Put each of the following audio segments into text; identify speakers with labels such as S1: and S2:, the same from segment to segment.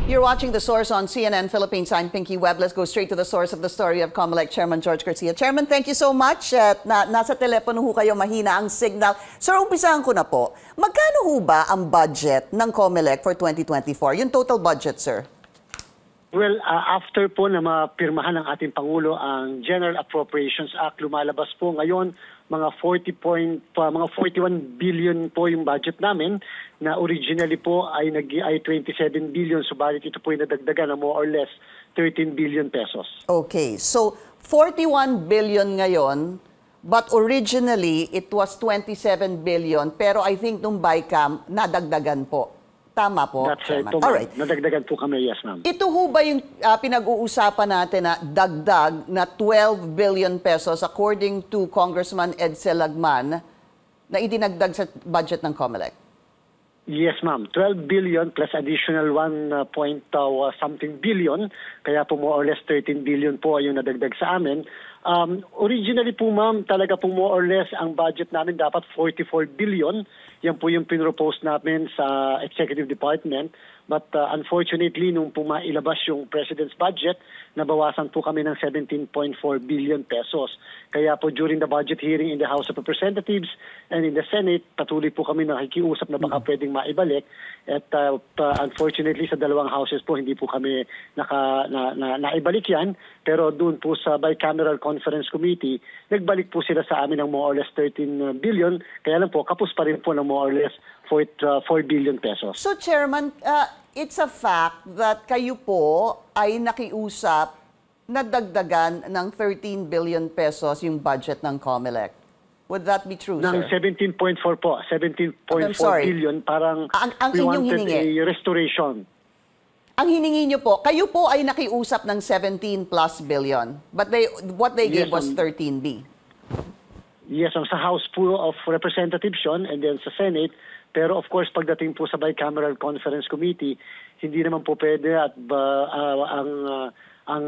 S1: You're watching The Source on CNN Philippines. I'm Pinky Webb. Let's go straight to the source of the story of COMELEC Chairman George Garcia. Chairman, thank you so much. Nasa telepono ho kayo, mahina ang signal. Sir, umpisahan ko na po. Magkano ho ba ang budget ng COMELEC for 2024? Yung total budget, sir?
S2: Well, after po na mapirmahan ng ating Pangulo ang General Appropriations Act, lumalabas po ngayon mga 41 billion po yung budget namin na originally po ay 27 billion, subalit ito po ay nadagdagan na more or less 13 billion pesos.
S1: Okay, so 41 billion ngayon, but originally it was 27 billion, pero I think nung BICAM nadagdagan po. Tama po,
S2: That's right po,
S1: alright.
S2: Nadagdagan po kami, yes ma'am.
S1: Ito ho ba yung pinag-uusapan natin na dagdag na 12 billion pesos according to Congressman Edsel Lagman na idinagdag sa budget ng COMELEC?
S2: Yes ma'am, 12 billion plus additional 1 billion, kaya po more or less 13 billion po yung nadagdag sa amin. Originally po ma'am, talaga po more or less ang budget namin dapat 44 billion. Yan po yung pinropose namin sa Executive Department. But unfortunately, nung po mailabas yung President's budget, nabawasan po kami ng 17.4 billion pesos. Kaya po during the budget hearing in the House of Representatives and in the Senate, patuloy po kami nakikiusap na baka pwedeng maibalik. At unfortunately, sa dalawang houses po, hindi po kami naibalik yan. Pero doon po sa Bicameral Conference Committee, nagbalik po sila sa amin ng more or less 13 billion. Kaya lang po, kapos pa rin po ng more or less 4 billion pesos.
S1: So, Chairman, it's a fact that kayo po ay nakiusap na dagdagan ng 13 billion pesos yung budget ng COMELEC. Would that be true,
S2: sir? Ng 17.4 po. 17.4 billion. Parang
S1: ang
S2: we wanted
S1: hiningi,
S2: a restoration.
S1: Ang hiningi nyo po, kayo po ay nakiusap ng 17 plus billion. But what they gave was 13B.
S2: Yes, sa House po of Representatives yun, and then sa Senate. Pero of course, pagdating po sa Bicameral Conference Committee, hindi naman po pwede at ang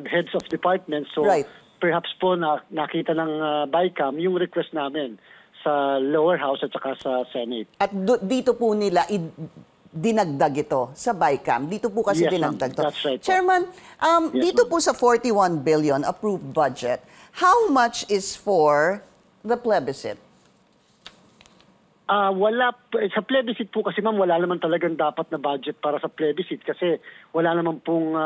S2: heads of departments. So
S1: right.
S2: Perhaps po nakita ng BICAM yung request namin sa lower house at saka sa Senate.
S1: At dito po nila dinagdag ito sa BICAM. Dito po kasi
S2: yes,
S1: dinagdag ito.
S2: That's right.
S1: Chairman,
S2: yes,
S1: dito po sa 41 billion approved budget, how much is for the plebiscite?
S2: Wala, sa plebiscite po kasi ma'am, wala naman talagang dapat na budget para sa plebiscite kasi wala naman pong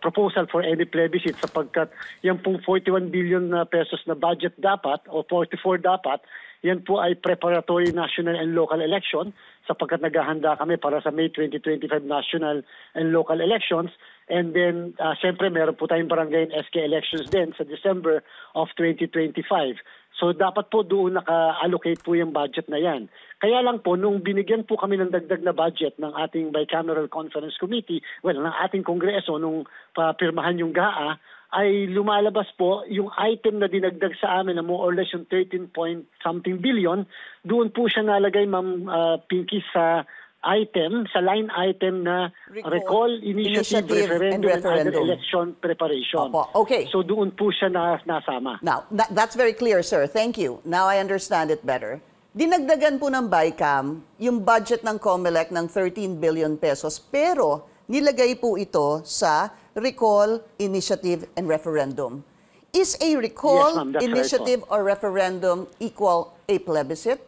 S2: proposal for any plebiscite sapagkat yan pong 41 billion pesos na budget dapat o 44 dapat, yan po ay preparatory national and local election sapagkat naghahanda kami para sa May 2025 national and local elections. And then, siyempre, meron po tayong barangay and SK elections din sa December of 2025. So, dapat po doon naka-allocate po yung budget na yan. Kaya lang po, nung binigyan po kami ng dagdag na budget ng ating Bicameral Conference Committee, ng ating Kongreso, nung papirmahan yung GAA, ay lumalabas po yung item na dinagdag sa amin na more or less yung 13 point something billion, doon po siya nalagay, Ma'am Pinky, sa line item na recall, initiative referendum, and other election preparation.
S1: Opo. Okay.
S2: So doon po siya nasama.
S1: Now, that's very clear, sir. Thank you. Now I understand it better. Dinagdagan po ng BICAM yung budget ng COMELEC ng 13 billion pesos, pero nilagay po ito sa recall, initiative, and referendum. Is a recall,
S2: yes,
S1: initiative, or referendum equal a plebiscite?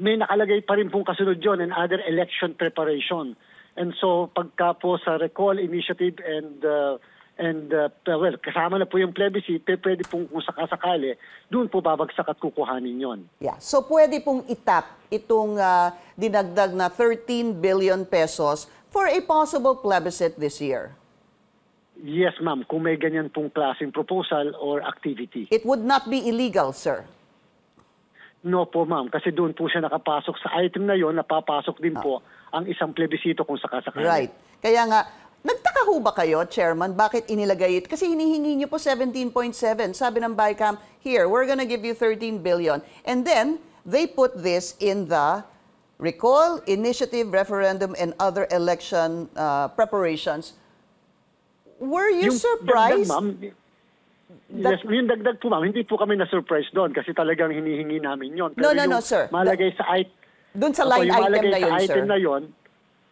S2: May nakalagay pa rin pong kasunod yun and other election preparation. And so pagka po sa recall, initiative, and kasama na po yung plebiscite, pwede pong kung sakasakali, doon po babagsak at kukuhanin yon.
S1: Yeah. So pwede pong itap itong dinagdag na 13 billion pesos for a possible plebiscite this year?
S2: Yes, ma'am. Kung may ganyan pong klaseng proposal or activity.
S1: It would not be illegal, sir?
S2: No po, ma'am. Kasi doon po siya nakapasok sa item na yon, napapasok din po ang isang plebisito kung sakasakali.
S1: Right. Kaya nga, nagtaka ho ba kayo, Chairman, bakit inilagay ito? Kasi hinihingi niyo po 17.7. Sabi ng BICAM, here, we're gonna give you 13 billion. And then, they put this in the recall, initiative, referendum, and other election preparations. Were you surprised?
S2: Yes, yung dagdag po, ma'am, hindi po kami na-surprise doon kasi talagang hinihingi namin yon.
S1: No, sir.
S2: Malagay sa
S1: doon sa line item na yun, sir.
S2: Na yun,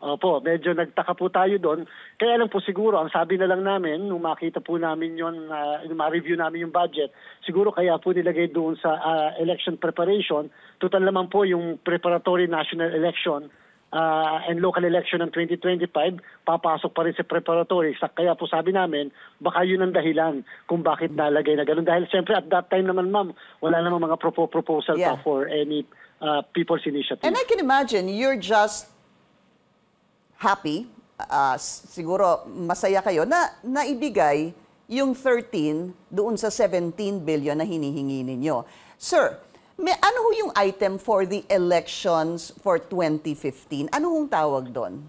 S2: Opo, medyo nagtaka po tayo doon. Kaya lang po siguro, ang sabi na lang namin, nung makita po namin yun, nung ma-review namin yung budget, siguro kaya po nilagay doon sa election preparation. Total naman po yung preparatory national election and local election ng 2025, papasok pa rin sa preparatory. Kaya po sabi namin, baka yun ang dahilan kung bakit nalagay na gano'n. Dahil siyempre at that time naman, ma'am, wala namang mga proposal pa for any people's initiative.
S1: And I can imagine you're just happy, siguro masaya kayo, na naibigay yung 13 doon sa 17 billion na hinihingi ninyo. Sir, ano ho yung item for the elections for 2015? Ano hong tawag doon?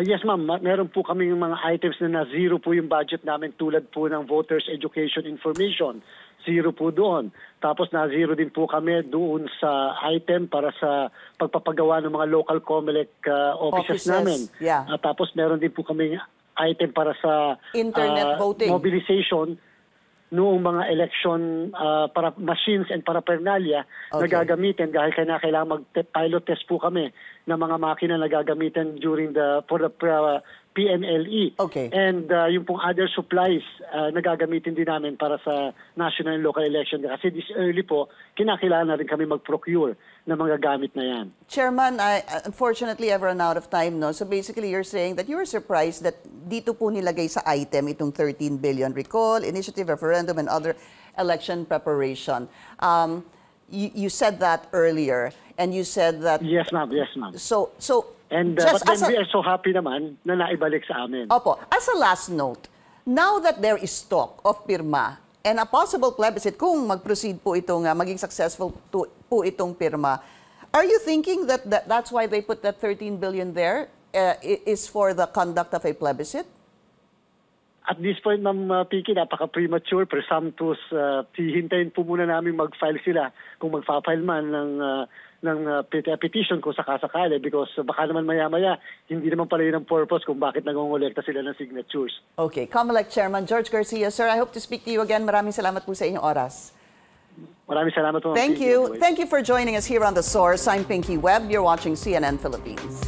S2: Yes, ma'am. Meron po kami yung mga items na zero po yung budget namin tulad po ng voters education information. Zero po doon. Tapos na-zero din po kami doon sa item para sa pagpapagawa ng mga local COMELEC offices namin.
S1: Yeah.
S2: Tapos meron din po kami item para sa
S1: internet voting,
S2: mobilization noong mga election para machines and paraphernalia na gagamitin dahil kailangan mag-pilot test po kami ng mga makina na gagamitin for the PNLE.
S1: Okay.
S2: And yung pong other supplies na gagamitin din namin para sa national and local election. Kasi this early po, kinakailangan na rin kami mag-procure ng mga gamit na yan.
S1: Chairman, unfortunately, I've run out of time, no? So basically, you're saying that you were surprised that dito po nilagay sa item itong 13 billion recall, initiative, referendum, and other election preparation. You said that earlier, and you said that...
S2: Yes, ma'am. Yes, ma'am.
S1: And
S2: but then we are so happy naman na naibalik sa amin.
S1: Opo. As a last note, now that there is talk of pirma and a possible plebiscite, kung mag-proceed po itong, maging successful po itong pirma, are you thinking that that's why they put that 13 billion there is for the conduct of a plebiscite?
S2: At this point, Ma'am Piki, napaka-premature, presumptuous. Hihintayin po muna namin mag-file sila kung magfa-file man ng petition kung sakasakali because baka naman maya-maya, hindi naman pala yun ang purpose kung bakit nangongolekta sila ng signatures.
S1: Okay. COMELEC Chairman George Garcia, sir, I hope to speak to you again. Maraming salamat po sa inyong oras.
S2: Maraming salamat po.
S1: Thank you. Thank you for joining us here on The Source. I'm Pinky Webb. You're watching CNN Philippines.